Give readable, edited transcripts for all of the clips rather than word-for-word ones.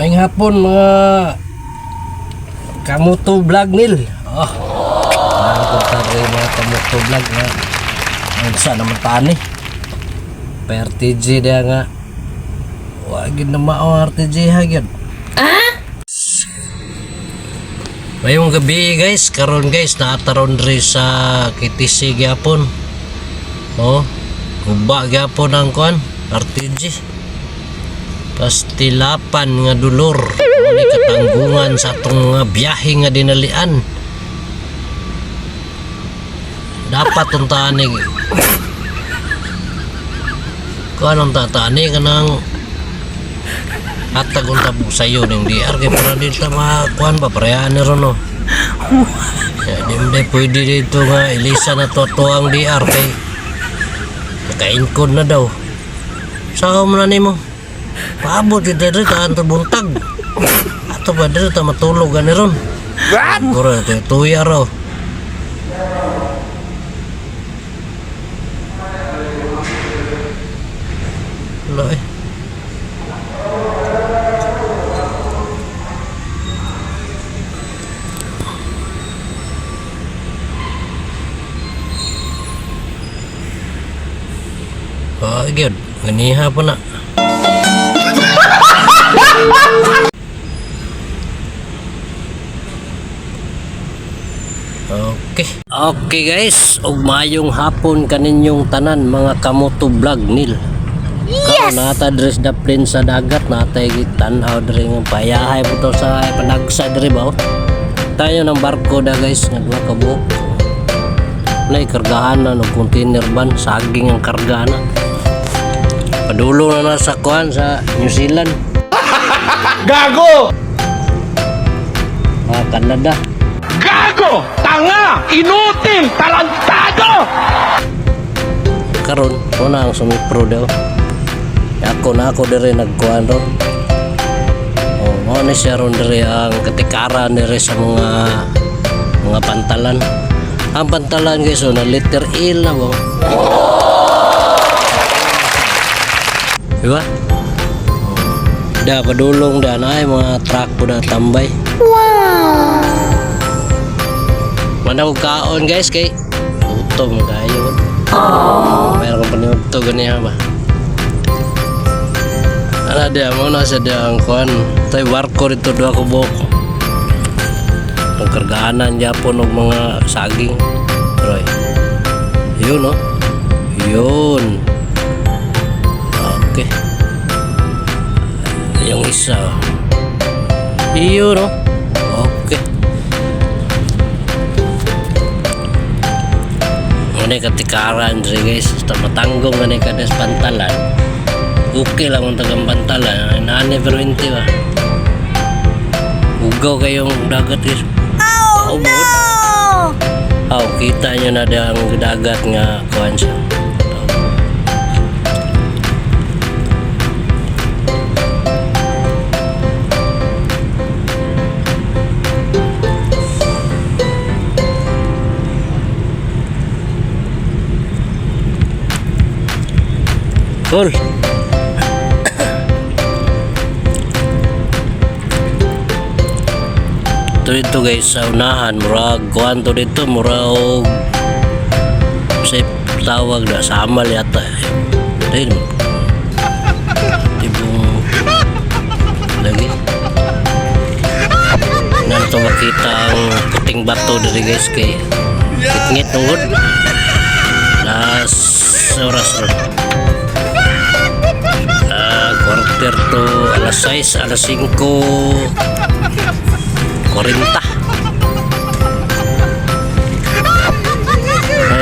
Maayong hapon mga kamoto vlog nil. Nakapunta rin mga kamoto vlog nga. Ang sa naman tani. Pa-RTG dia nga. Wagin na mao RTG hagyan. Mayong gabi guys, karon guys naataron rin sa KTC gyapon. Guba gyapon ang kuan RTG. Pastilapan nga dulur ni katanggungan sa atong nga biyahe nga dinalian. Dapat tuntaan ni kuan ang tatani kanang atag unta po sayo ning DR kay para dito makuan ba parehas ni ron no. Di pwede dito nga ilisa na to ang DR kay nakainkod na daw. Saka mo na nimo paabot di diri ta anto buntag. Ato ba diri ta matulog ani ron. Gura tuya raw. Loy. Gyud, ganiha pa na. Okay guys, ug maayong hapon kaninyong tanan mga kamoto vlog nil. Karon nata dress da plane sa dagat natay gitan-aw diri nga payahay po to sa panagsa diri ba. Tayo ng barko da guys nga duha ka buok. Nay kargahan na og container van saging ang karga na. Padulo na sa kuan sa New Zealand. Gago! Canada. Gago! Tanga! Inutil! Tarantado! Karon una ang sumipro daw. Ako diri nagkuan ron. Mao ni siya ron diri ang katikaran diri sa mga pantalan. Ang pantalan guys na letter L na ba? Diba? Da padulong da na ay mga truck po na tambay. Wow! Mana ko kaon guys kay utong kayo. Mayroon pa niyo to ganiya ba? Ana dia mo na sa ang kuan. Tay barko dito duha ka buok. Ang kargaanan Japon og mga saging. Troy. Yun no. Yun. Okay. Yung isa. Yun no. Okay. Muna katikaran diri guys. Basta matanggong na kadas pantalan. Okay lang ang tagang pantalan. Naani pero hindi ba? Ugaw kayong dagat guys. Oh no! Kita nyo na ang dagat nga kuhan siya. Cool. Dito guys sa unahan murag kuan to dito murag sa tawag na samal yata din tibong lagi nanto makita ang puting bato diri guys kay ngit tungod las oras ron quarter to alas 6 alas 5 40. Ay,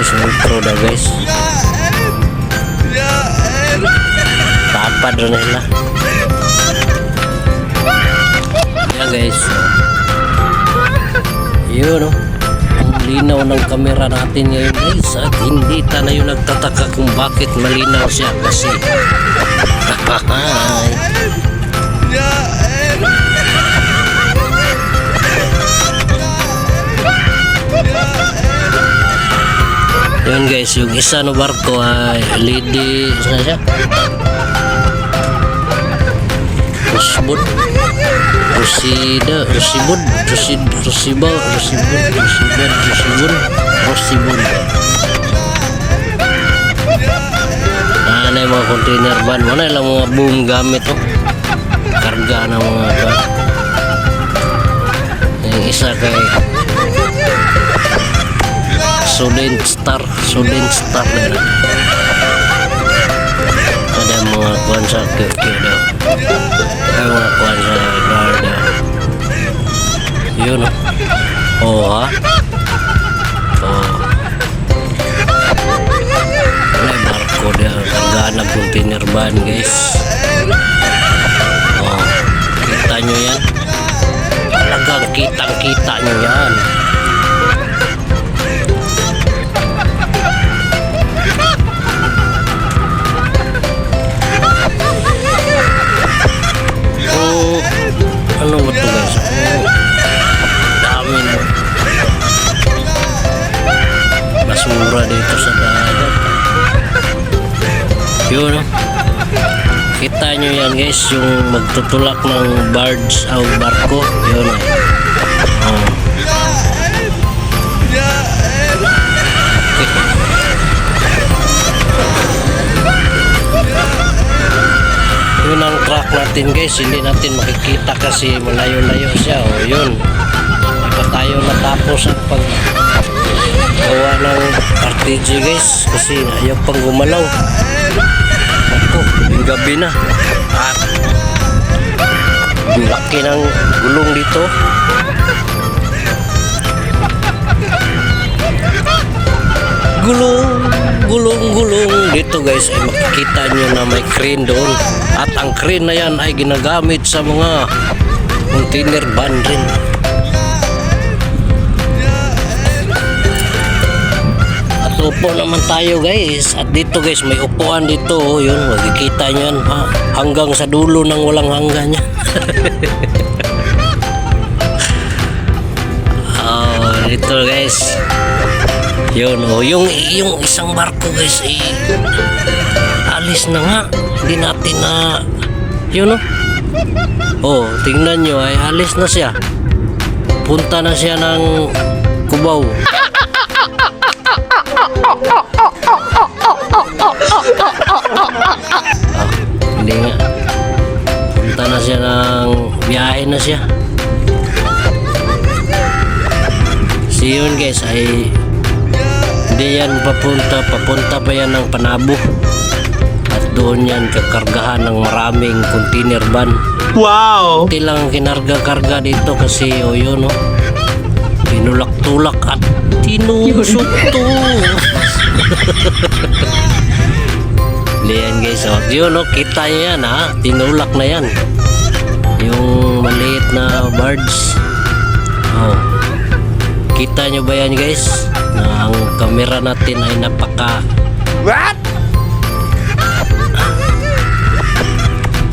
sumipro na guys. Tapad rin nila. Yan guys. Yun no. Ang linaw ng kamera natin ngayon guys. At hindi tayo nagtataka kung bakit malinaw siya kasi. Yun guys, yung isa no barko ay LED na siya. Pusbot. Rosibud. Ano yung mga container van? Mana lang mga boom gamit oh. Karga ng mga van. Yung isa kay Solent Star na yun. Ada mga kuwan sa keke daw. Ay mga kuwan sa garda. Yun oh. Oh ha? Oh. May barko dia. Kargaan ng container van guys. Oh. Kita nyo yan? Talagang kitang-kita nyo yan. Ano ba ito guys? Dami na basura dito sa dagat. Yun oh. Kita nyo yan guys, yung magtutulak ng barge o barko. Yun oh. Yun ang track natin guys, hindi natin makikita kasi malayo-layo siya. O yun, hindi pa tayo natapos ang paggawa ng RTG guys kasi ayaw pang gumalaw. Ako, yung gabi na at ang laki ng gulong dito. Gulong dito guys ay makikita nyo na may crane doon at ang crane na yan ay ginagamit sa mga container van rin. At upo naman tayo guys at dito guys may upuan dito oh, yun makikita nyo yan ha? Hanggang sa dulo ng walang hanggan niya. Oh, dito guys yun oh, yung isang barko guys alis na nga, hindi natin na yun oh, tingnan nyo ay alis na siya, punta na siya ng Cubao. Hindi nga, punta na siya ng biyahe na siya. So yun guys ay hindi yan papunta pa yan ng Panabo at doon yan kakargahan ng maraming container van. Wow! Hindi lang kinarga-karga dito kasi o yun o tinulak-tulak at tinusukto. Yan guys o yun o kita nyo yan ha, tinulak na yan yung maliit na barge. Oh, kita nyo ba yan guys na ang kamera natin ay napaka What?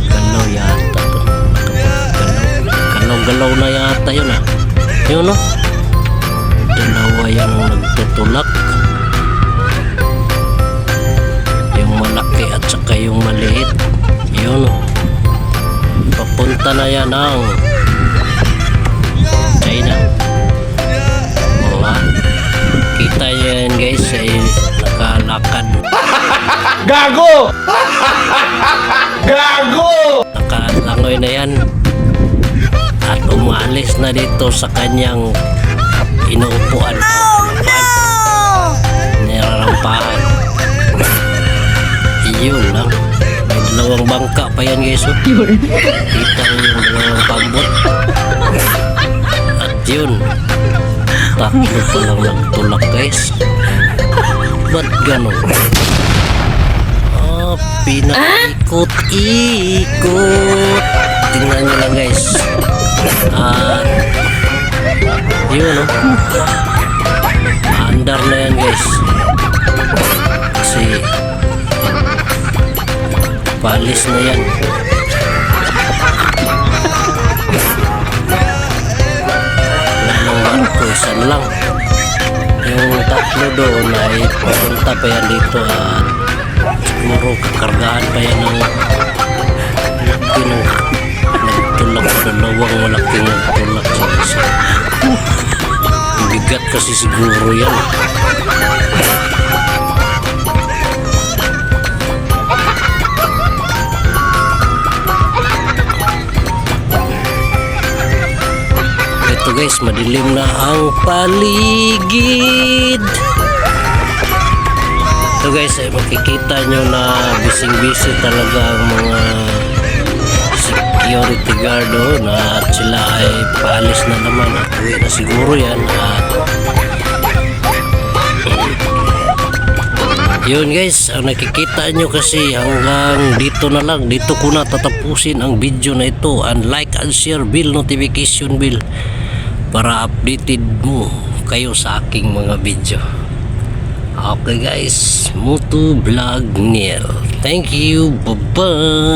galaw yata to, galaw na yata yun ah. Yun o dalawa yung nagtutulak, yung malaki at saka yung maliit. Yun o papunta na yan ang China. O ha, kita yan guys ay nakalakad. Gago! Gago! Nakalangoy na yan at umalis na dito sa kanyang inuupuan. Nirarampahan. Iyon lang, may dalawang bangka pa yan guys oh. Kita yung dalawang pambot at yun tatlo pa lang nagtulak guys. Ba't ganon? Oh, pinaikot-ikot. Tingnan nyo lang guys. At yun oh, andar na yan guys kasi palis na yan. Lamang barko isan lang, yung tatlo doon ay papunta pa yan dito at siguro kakargahan pa yan ng nagtulak lang ko dalawang malaking tulak sa isa. Bigat kasi siguro yan. Ito guys, madilim na ang paligid. Ito guys, ay makikita nyo na busy talaga ang mga security guard na at sila ay paalis na naman at uwi na siguro yan. At yun guys, ang nakikita nyo kasi hanggang dito na lang. Dito ko na tatapusin ang video na ito, and like and share bell, notification bell, para updated mo kayo sa aking mga video. Okay guys, Motovlog Neil. Thank you, bye bye.